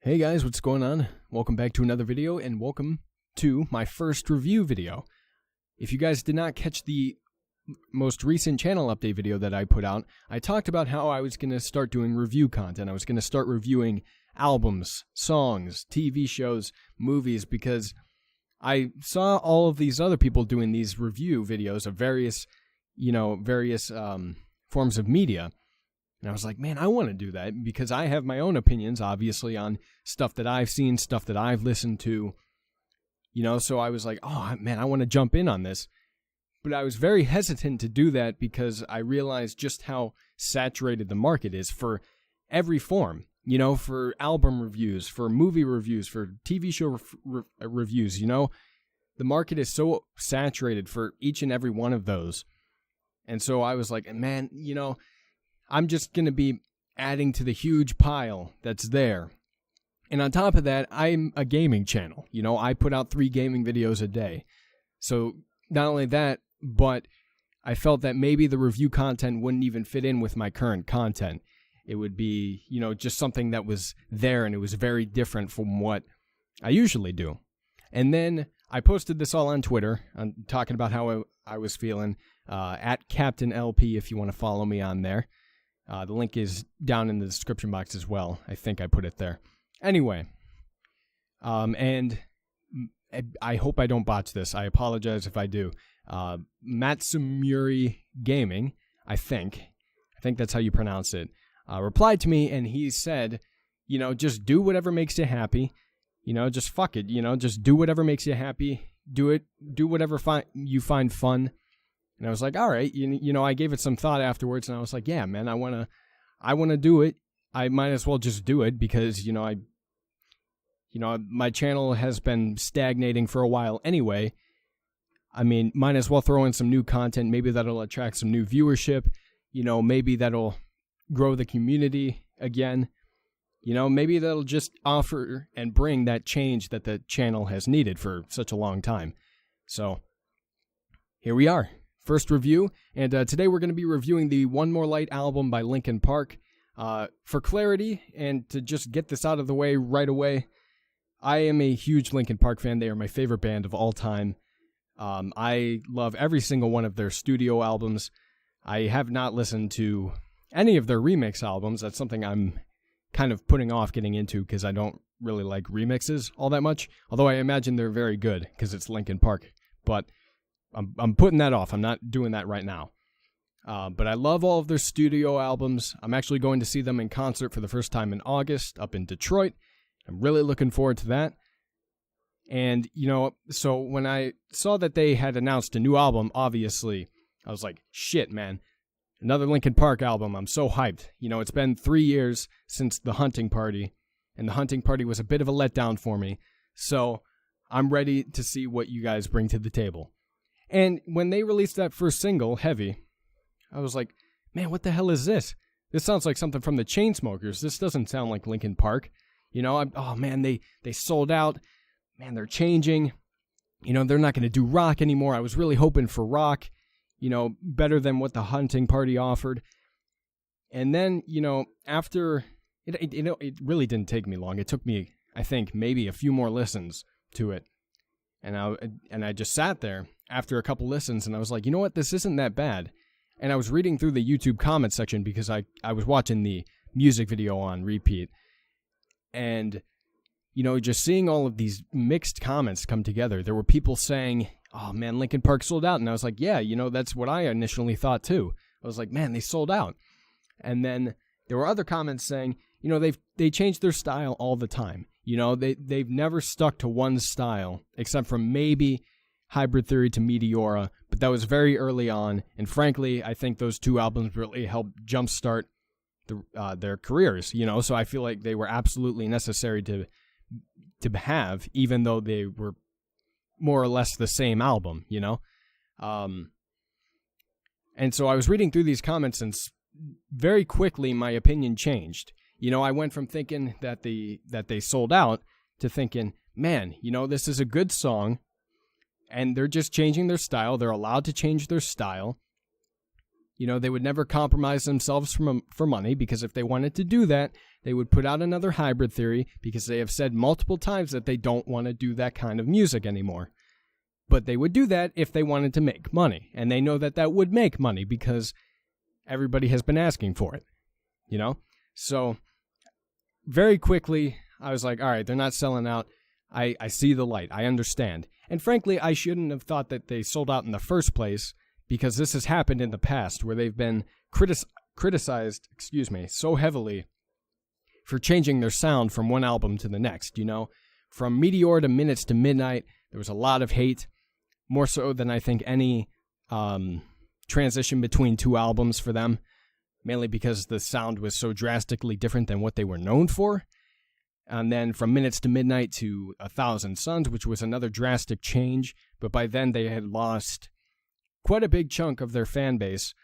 Hey guys, what's going on? Welcome back to another video, and welcome to my first review video. If you guys did not catch the most recent channel update video that I put out, I talked about how I was going to start doing review content. I was going to start reviewing albums, songs, TV shows, movies, because I saw all of these other people doing these review videos of various forms of media. And I was like, man, I want to do that because I have my own opinions, obviously, on stuff that I've seen, stuff that I've listened to, so I was like, oh, man, I want to jump in on this. But I was very hesitant to do that because I realized just how saturated the market is for every form, for album reviews, for movie reviews, for TV show reviews, The market is so saturated for each and every one of those. And so I was like, man, I'm just going to be adding to the huge pile that's there. And on top of that, I'm a gaming channel. I put out 3 gaming videos a day. So not only that, but I felt that maybe the review content wouldn't even fit in with my current content. It would be, just something that was there and it was very different from what I usually do. And then I posted this all on Twitter. I'm talking about how I was feeling at Captain LP if you want to follow me on there. The link is down in the description box as well. I think I put it there. Anyway, and I hope I don't botch this. I apologize if I do. Matsumuri Gaming, I think that's how you pronounce it, replied to me, and he said, just do whatever makes you happy. Just fuck it. Just do whatever makes you happy. Do it. Do whatever you find fun. And I was like, all right, I gave it some thought afterwards, and I was like, yeah, man, I want to do it. I might as well just do it because, my channel has been stagnating for a while anyway. I mean, might as well throw in some new content. Maybe that'll attract some new viewership. Maybe that'll grow the community again. Maybe that'll just offer and bring that change that the channel has needed for such a long time. So here we are. First review, and today we're going to be reviewing the One More Light album by Linkin Park. For clarity, and to just get this out of the way right away, I am a huge Linkin Park fan. They are my favorite band of all time. I love every single one of their studio albums. I have not listened to any of their remix albums. That's something I'm kind of putting off getting into because I don't really like remixes all that much, although I imagine they're very good because it's Linkin Park. But I'm putting that off. I'm not doing that right now. But I love all of their studio albums. I'm actually going to see them in concert for the first time in August up in Detroit. I'm really looking forward to that. And, so when I saw that they had announced a new album, obviously, I was like, shit, man. Another Linkin Park album. I'm so hyped. It's been 3 years since The Hunting Party, and The Hunting Party was a bit of a letdown for me. So I'm ready to see what you guys bring to the table. And when they released that first single, Heavy, I was like, man, what the hell is this? This sounds like something from the Chainsmokers. This doesn't sound like Linkin Park. Oh man, they sold out. Man, they're changing. They're not going to do rock anymore. I was really hoping for rock, better than what the Hunting Party offered. And then, after, it really didn't take me long. It took me, I think, maybe a few more listens to it. And I just sat there after a couple listens, and I was like, you know what, this isn't that bad. And I was reading through the YouTube comment section because I was watching the music video on repeat. And, just seeing all of these mixed comments come together, there were people saying, oh man, Linkin Park sold out. And I was like, yeah, that's what I initially thought too. I was like, man, they sold out. And then there were other comments saying, they change their style all the time. They've never stuck to one style, except for maybe Hybrid Theory to Meteora, but that was very early on, and frankly, I think those 2 albums really helped jumpstart their careers, so I feel like they were absolutely necessary to have, even though they were more or less the same album, and so I was reading through these comments, and very quickly my opinion changed. I went from thinking that they sold out to thinking, man, this is a good song, and they're just changing their style. They're allowed to change their style. They would never compromise themselves for money, because if they wanted to do that, they would put out another Hybrid Theory because they have said multiple times that they don't want to do that kind of music anymore. But they would do that if they wanted to make money. And they know that that would make money because everybody has been asking for it, you know? So very quickly, I was like, all right, they're not selling out. I see the light. I understand. And frankly, I shouldn't have thought that they sold out in the first place because this has happened in the past where they've been criticized, so heavily for changing their sound from one album to the next, you know? From Meteor to Minutes to Midnight, there was a lot of hate, more so than I think any transition between two albums for them, mainly because the sound was so drastically different than what they were known for. And then from Minutes to Midnight to 1,000 Suns, which was another drastic change. But by then they had lost quite a big chunk of their fan base,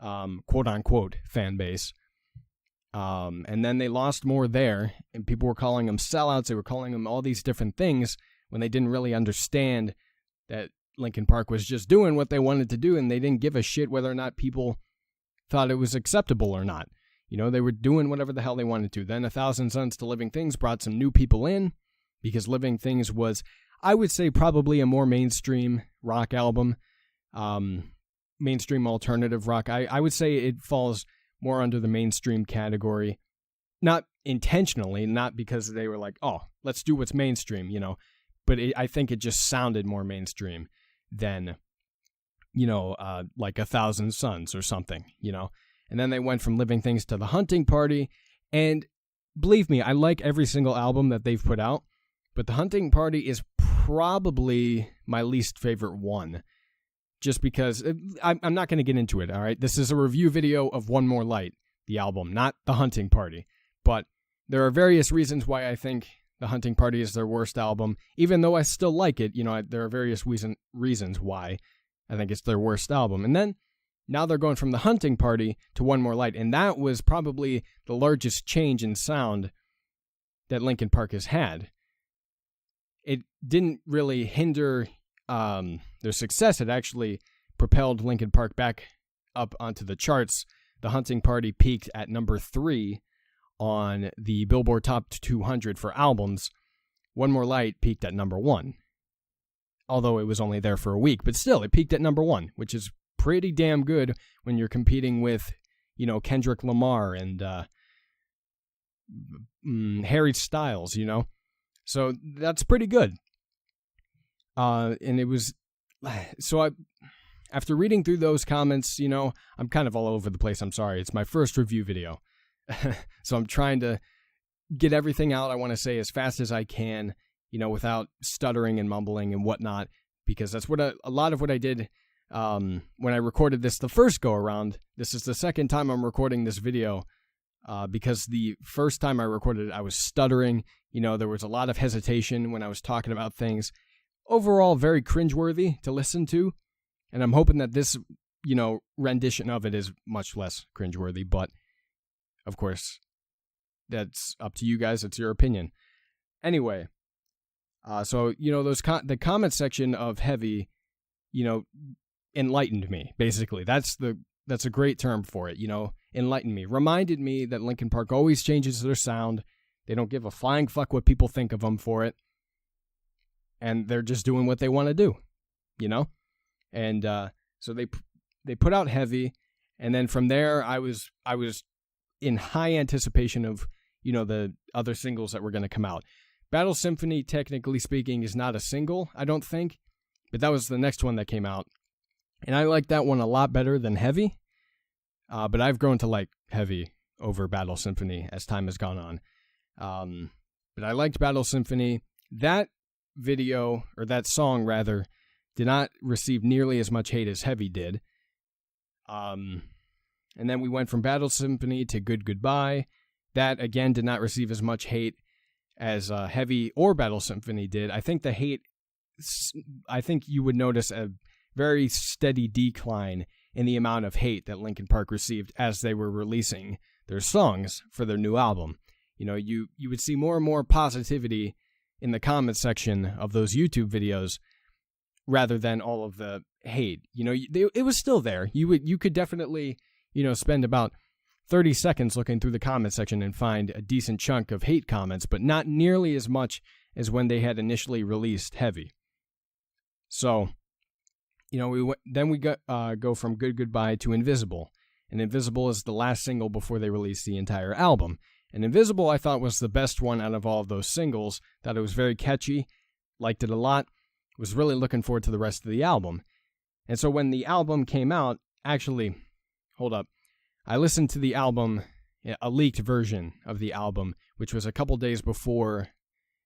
quote-unquote fan base. And then they lost more there, and people were calling them sellouts. They were calling them all these different things when they didn't really understand that Linkin Park was just doing what they wanted to do, and they didn't give a shit whether or not people thought it was acceptable or not. You know, they were doing whatever the hell they wanted to. Then 1,000 Suns to Living Things brought some new people in because Living Things was, I would say, probably a more mainstream rock album, mainstream alternative rock. I would say it falls more under the mainstream category, not intentionally, not because they were like, oh, let's do what's mainstream, you know, but I think it just sounded more mainstream than, you know, like 1,000 Suns or something, you know. And then they went from Living Things to The Hunting Party. And believe me, I like every single album that they've put out. But The Hunting Party is probably my least favorite one. Just because I'm not going to get into it, all right? This is a review video of One More Light, the album, not The Hunting Party. But there are various reasons why I think The Hunting Party is their worst album. Even though I still like it, you know, there are various reasons why I think it's their worst album. And then now they're going from The Hunting Party to One More Light, and that was probably the largest change in sound that Linkin Park has had. It didn't really hinder their success. It actually propelled Linkin Park back up onto the charts. The Hunting Party peaked at number 3 on the Billboard Top 200 for albums. One More Light peaked at number 1, although it was only there for a week, but still, it peaked at number 1, which is pretty damn good when you're competing with, you know, Kendrick Lamar and Harry Styles, you know. So that's pretty good. And it was, so after reading through those comments, you know, I'm kind of all over the place. I'm sorry. It's my first review video. So I'm trying to get everything out I want to say as fast as I can, you know, without stuttering and mumbling and whatnot, because that's what a lot of what I did when I recorded this the first go around. This is the second time I'm recording this video, because the first time I recorded it, I was stuttering. You know, there was a lot of hesitation when I was talking about things. Overall, very cringeworthy to listen to, and I'm hoping that this, you know, rendition of it is much less cringeworthy, but of course, that's up to you guys. It's your opinion. Anyway, so, you know, the comment section of Heavy, you know, enlightened me, basically. That's a great term for it, you know, enlightened me. Reminded me that Linkin Park always changes their sound. They don't give a flying fuck what people think of them for it. And they're just doing what they want to do, you know? And so they put out Heavy, and then from there I was in high anticipation of, you know, the other singles that were going to come out. Battle Symphony, technically speaking, is not a single, I don't think, but that was the next one that came out. And I like that one a lot better than Heavy, but I've grown to like Heavy over Battle Symphony as time has gone on. But I liked Battle Symphony. That video, or that song rather, did not receive nearly as much hate as Heavy did. And then we went from Battle Symphony to Good Goodbye. That, again, did not receive as much hate as Heavy or Battle Symphony did. I think you would notice a very steady decline in the amount of hate that Linkin Park received as they were releasing their songs for their new album. You know, you would see more and more positivity in the comment section of those YouTube videos rather than all of the hate. You know, it was still there. You could definitely, you know, spend about 30 seconds looking through the comment section and find a decent chunk of hate comments, but not nearly as much as when they had initially released Heavy. So, we go from Good Goodbye to Invisible. And Invisible is the last single before they released the entire album. And Invisible, I thought, was the best one out of all of those singles. Thought it was very catchy, liked it a lot, was really looking forward to the rest of the album. And so when the album came out, actually, hold up, I listened to the album, a leaked version of the album, which was a couple days before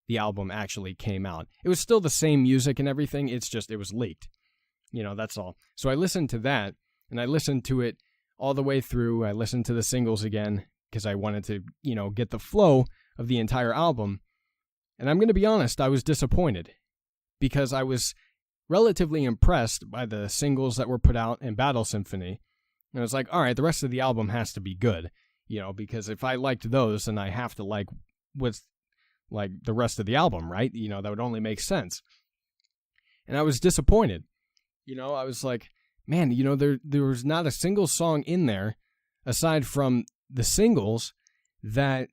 the album actually came out. It was still the same music and everything, it was leaked. That's all. So I listened to that, and I listened to it all the way through. I listened to the singles again, because I wanted to, get the flow of the entire album. And I'm going to be honest, I was disappointed, because I was relatively impressed by the singles that were put out in Battle Symphony. And I was like, all right, the rest of the album has to be good, because if I liked those, then I have to like what's like the rest of the album, right? That would only make sense. And I was disappointed. I was like, man, there was not a single song in there aside from the singles that,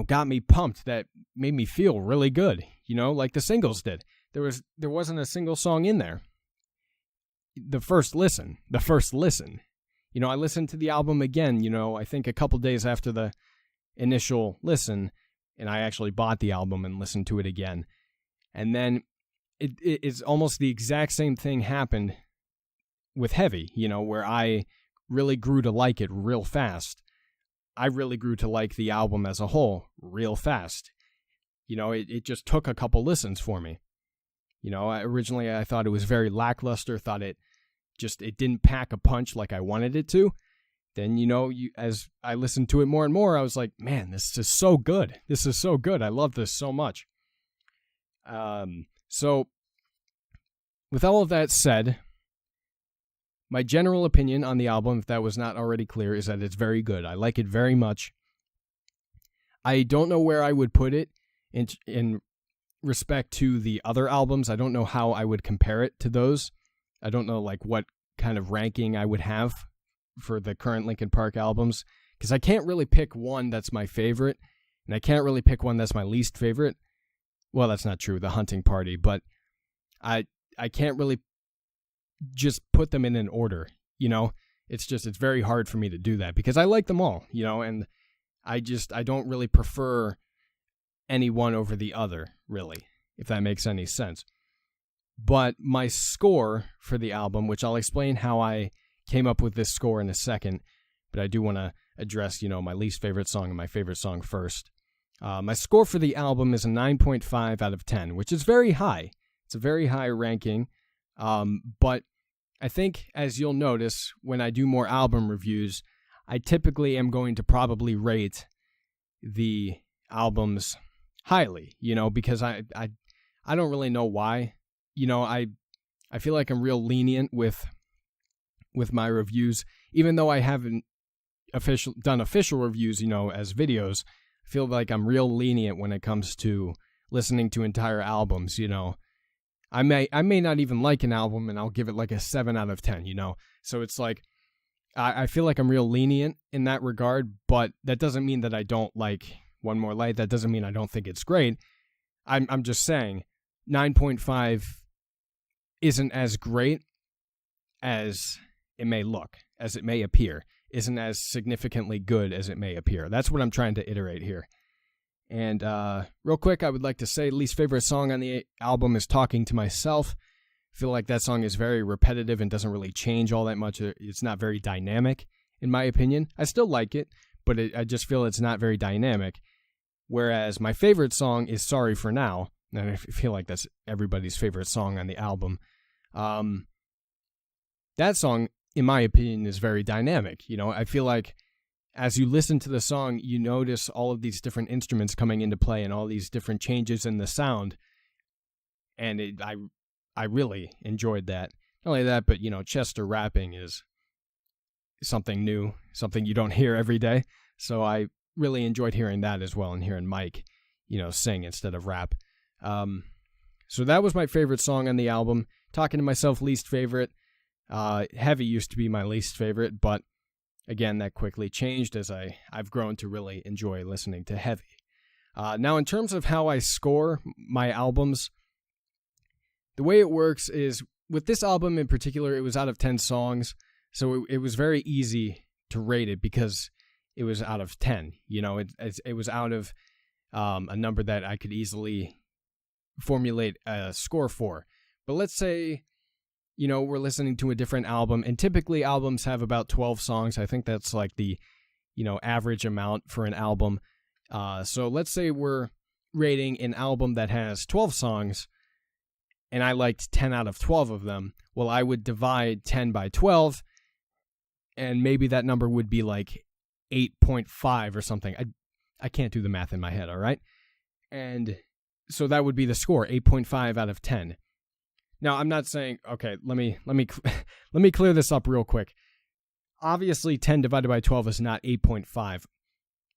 got me pumped, that made me feel really good, like the singles did. There wasn't a single song in there. The first listen. I listened to the album again, I think a couple days after the initial listen, and I actually bought the album and listened to it again. And then it's almost the exact same thing happened with Heavy, where I really grew to like it real fast. I really grew to like the album as a whole real fast. It just took a couple listens for me. Originally I thought it was very lackluster, thought it didn't pack a punch like I wanted it to. Then, as I listened to it more and more, I was like, man, this is so good. This is so good. I love this so much. So with all of that said, my general opinion on the album, if that was not already clear, is that it's very good. I like it very much. I don't know where I would put it in respect to the other albums. I don't know how I would compare it to those. I don't know like what kind of ranking I would have for the current Linkin Park albums, because I can't really pick one that's my favorite, and I can't really pick one that's my least favorite. Well, that's not true, The Hunting Party, but I can't really just put them in an order, it's very hard for me to do that, because I like them all, and I don't really prefer any one over the other, really, if that makes any sense. But my score for the album, which I'll explain how I came up with this score in a second, but I do want to address, my least favorite song and my favorite song first. My score for the album is a 9.5 out of 10, which is very high. It's a very high ranking, but I think, as you'll notice, when I do more album reviews, I typically am going to probably rate the albums highly, because I don't really know why. I feel like I'm real lenient with my reviews, even though I haven't done official reviews, as videos. I feel like I'm real lenient when it comes to listening to entire albums, I may not even like an album, and I'll give it like a 7 out of 10, So it's like, I feel like I'm real lenient in that regard, but that doesn't mean that I don't like One More Light. That doesn't mean I don't think it's great. I'm just saying 9.5 isn't as great as it may look, as it may appear, isn't as significantly good as it may appear. That's what I'm trying to iterate here. And real quick, I would like to say least favorite song on the album is Talking to Myself. I feel like that song is very repetitive and doesn't really change all that much. It's not very dynamic, in my opinion. I still like it, but I just feel it's not very dynamic. Whereas my favorite song is Sorry for Now, and I feel like that's everybody's favorite song on the album. That song, in my opinion, is very dynamic. I feel like as you listen to the song, you notice all of these different instruments coming into play and all these different changes in the sound. And I really enjoyed that. Not only that, but, Chester rapping is something new, something you don't hear every day. So I really enjoyed hearing that as well, and hearing Mike, sing instead of rap. So that was my favorite song on the album. Talking to Myself, least favorite. Heavy used to be my least favorite, but again, that quickly changed as I've grown to really enjoy listening to heavy. Now, in terms of how I score my albums, the way it works is, with this album in particular, it was out of 10 songs, so it was very easy to rate it because it was out of 10. You know, it was out of a number that I could easily formulate a score for. But let's say, you know, we're listening to a different album, and typically albums have about 12 songs. I think that's like the, you know, average amount for an album. So let's say we're rating an album that has 12 songs, and I liked 10 out of 12 of them. Well, I would divide 10 by 12, and maybe that number would be like 8.5 or something. I can't do the math in my head, all right? And so that would be the score, 8.5 out of 10. Now, I'm not saying, okay, let me clear this up real quick. Obviously, 10 divided by 12 is not 8.5.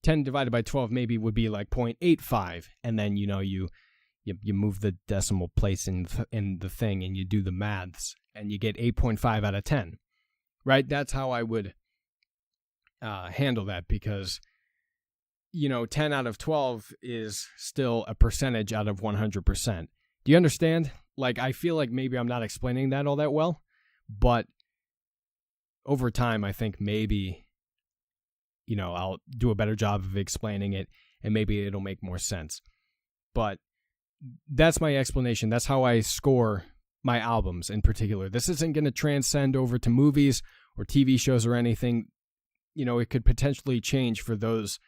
10 divided by 12 maybe would be like 0.85, and then, you know, you move the decimal place in the thing, and you do the maths, and you get 8.5 out of 10, right? That's how I would handle that, because, you know, 10 out of 12 is still a percentage out of 100%. Do you understand? Like, I feel like maybe I'm not explaining that all that well, but over time, I think maybe, you know, I'll do a better job of explaining it, and maybe it'll make more sense. But that's my explanation. That's how I score my albums in particular. This isn't going to transcend over to movies or TV shows or anything. You know, it could potentially change for those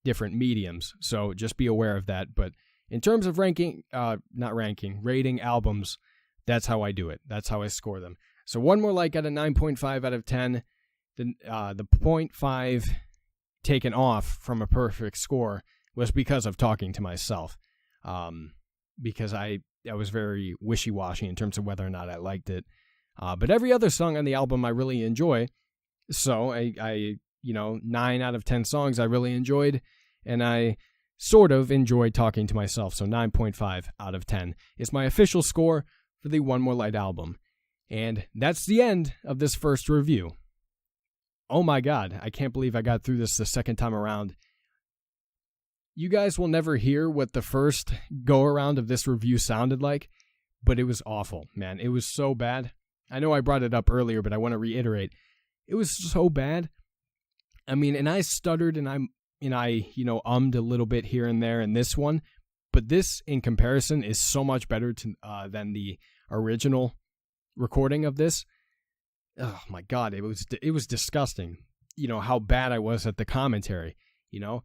different mediums. So just be aware of that. But in terms of rating albums, that's how I do it. That's how I score them. So One More Like got a 9.5 out of 10. The 0.5 taken off from a perfect score was because of talking to myself. Because I was very wishy-washy in terms of whether or not I liked it. But every other song on the album I really enjoy. So I 9 out of 10 songs I really enjoyed, and I sort of enjoyed talking to myself. So 9.5 out of 10 is my official score for the One More Light album. And that's the end of this first review. Oh my God, I can't believe I got through this the second time around. You guys will never hear what the first go-around of this review sounded like, but it was awful, man. It was so bad. I know I brought it up earlier, but I want to reiterate. It was so bad. I mean, and I stuttered and I ummed a little bit here and there in this one, but this, in comparison, is so much better than the original recording of this. Oh my God, it was disgusting. You know, how bad I was at the commentary. You know,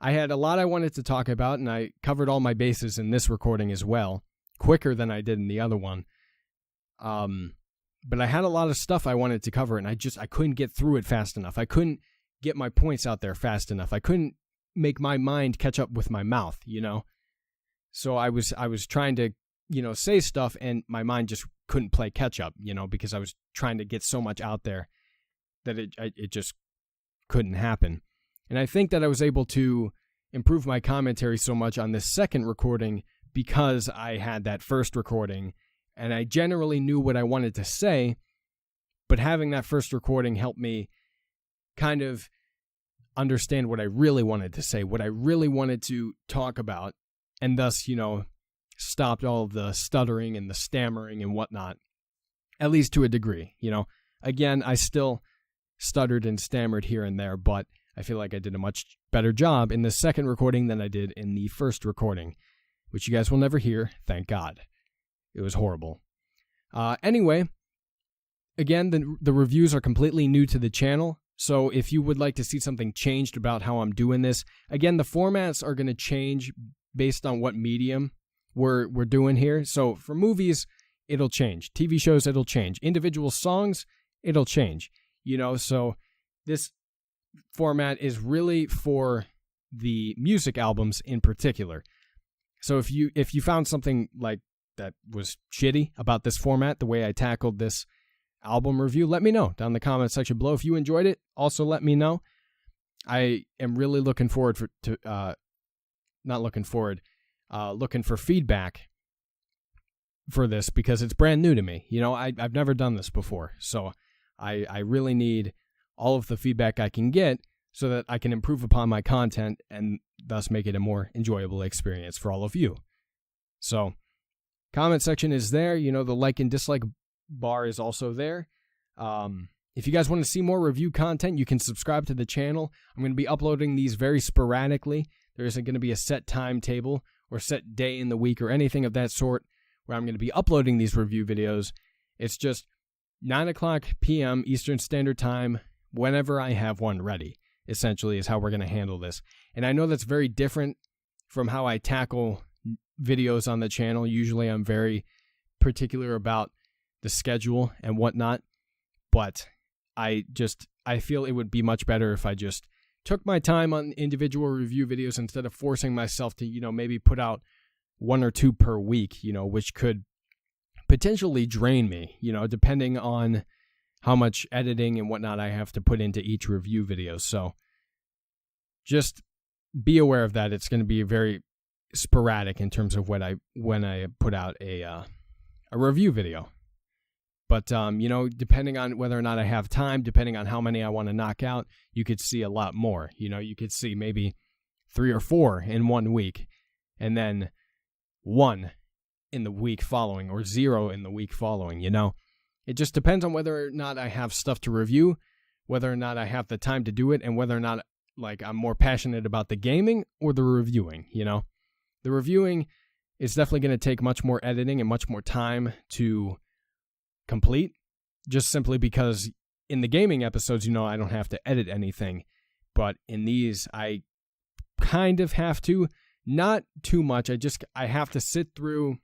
I had a lot I wanted to talk about, and I covered all my bases in this recording as well, quicker than I did in the other one. But I had a lot of stuff I wanted to cover, and I couldn't get through it fast enough. I couldn't get my points out there fast enough. I couldn't make my mind catch up with my mouth, you know? So I was trying to, you know, say stuff, and my mind just couldn't play catch up, you know, because I was trying to get so much out there that it just couldn't happen. And I think that I was able to improve my commentary so much on this second recording because I had that first recording, and I generally knew what I wanted to say, but having that first recording helped me kind of understand what I really wanted to say, what I really wanted to talk about, and thus, you know, stopped all of the stuttering and the stammering and whatnot, at least to a degree, you know. Again, I still stuttered and stammered here and there, but I feel like I did a much better job in the second recording than I did in the first recording, which you guys will never hear, thank God. It was horrible. Anyway, again, the reviews are completely new to the channel, so if you would like to see something changed about how I'm doing this, again, the formats are going to change based on what medium we're doing here. So for movies, it'll change. TV shows, it'll change. Individual songs, it'll change. You know, so this format is really for the music albums in particular. So if you found something like that was shitty about this format, the way I tackled this album review, let me know down in the comment section below. If you enjoyed it, also let me know. I am really looking forward looking for feedback for this because it's brand new to me. You know, I've never done this before, so I really need all of the feedback I can get so that I can improve upon my content and thus make it a more enjoyable experience for all of you. So, comment section is there. The like and dislike bar is also there. If you guys want to see more review content, you can subscribe to the channel. I'm going to be uploading these very sporadically. There isn't going to be a set timetable or set day in the week or anything of that sort where I'm going to be uploading these review videos. It's just 9 o'clock p.m. Eastern Standard Time, whenever I have one ready, essentially, is how we're going to handle this. And I know that's very different from how I tackle videos on the channel. Usually I'm very particular about the schedule and whatnot, but I feel it would be much better if I just took my time on individual review videos instead of forcing myself to, maybe put out 1 or 2 per week, which could potentially drain me, depending on how much editing and whatnot I have to put into each review video. So just be aware of that. It's going to be very sporadic in terms of when I put out a review video. But, depending on whether or not I have time, depending on how many I want to knock out, you could see a lot more. You could see maybe 3 or 4 in 1 week, and then 1 in the week following, or 0 in the week following, It just depends on whether or not I have stuff to review, whether or not I have the time to do it, and whether or not, I'm more passionate about the gaming or the reviewing, The reviewing is definitely going to take much more editing and much more time to complete, just simply because in the gaming episodes, I don't have to edit anything, but in these, I kind of have to, not too much. I have to sit through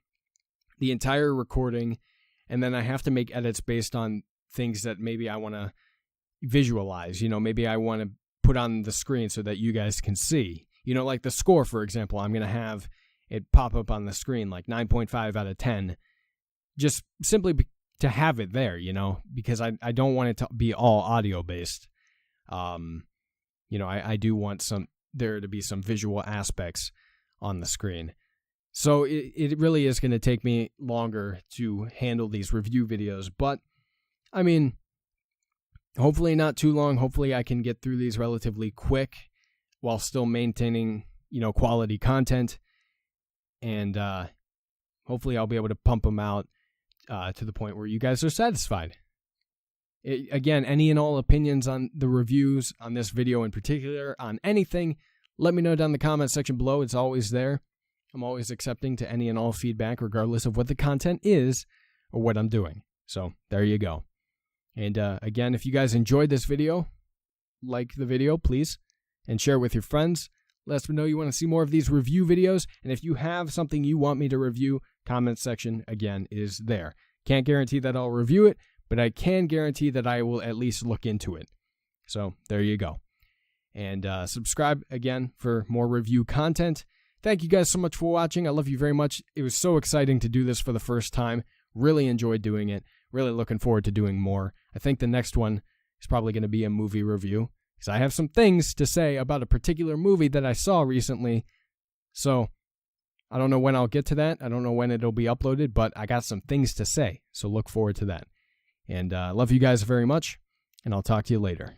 the entire recording, and then I have to make edits based on things that maybe I want to visualize, maybe I want to put on the screen so that you guys can see, like the score, for example. I'm going to have it pop up on the screen, like 9.5 out of 10, just simply to have it there, because I don't want it to be all audio based. I do want there to be some visual aspects on the screen. So it really is going to take me longer to handle these review videos, but hopefully not too long. Hopefully I can get through these relatively quick while still maintaining, quality content, and hopefully I'll be able to pump them out to the point where you guys are satisfied. Again, any and all opinions on the reviews on this video in particular, on anything, let me know down in the comment section below. It's always there. I'm always accepting to any and all feedback, regardless of what the content is or what I'm doing. So there you go. And again, if you guys enjoyed this video, like the video, please, and share it with your friends. Let us know you want to see more of these review videos. And if you have something you want me to review, comment section, again, is there. Can't guarantee that I'll review it, but I can guarantee that I will at least look into it. So there you go. And subscribe, again, for more review content. Thank you guys so much for watching. I love you very much. It was so exciting to do this for the first time. Really enjoyed doing it. Really looking forward to doing more. I think the next one is probably going to be a movie review, because I have some things to say about a particular movie that I saw recently. So I don't know when I'll get to that. I don't know when it'll be uploaded, but I got some things to say. So look forward to that. And love you guys very much, and I'll talk to you later.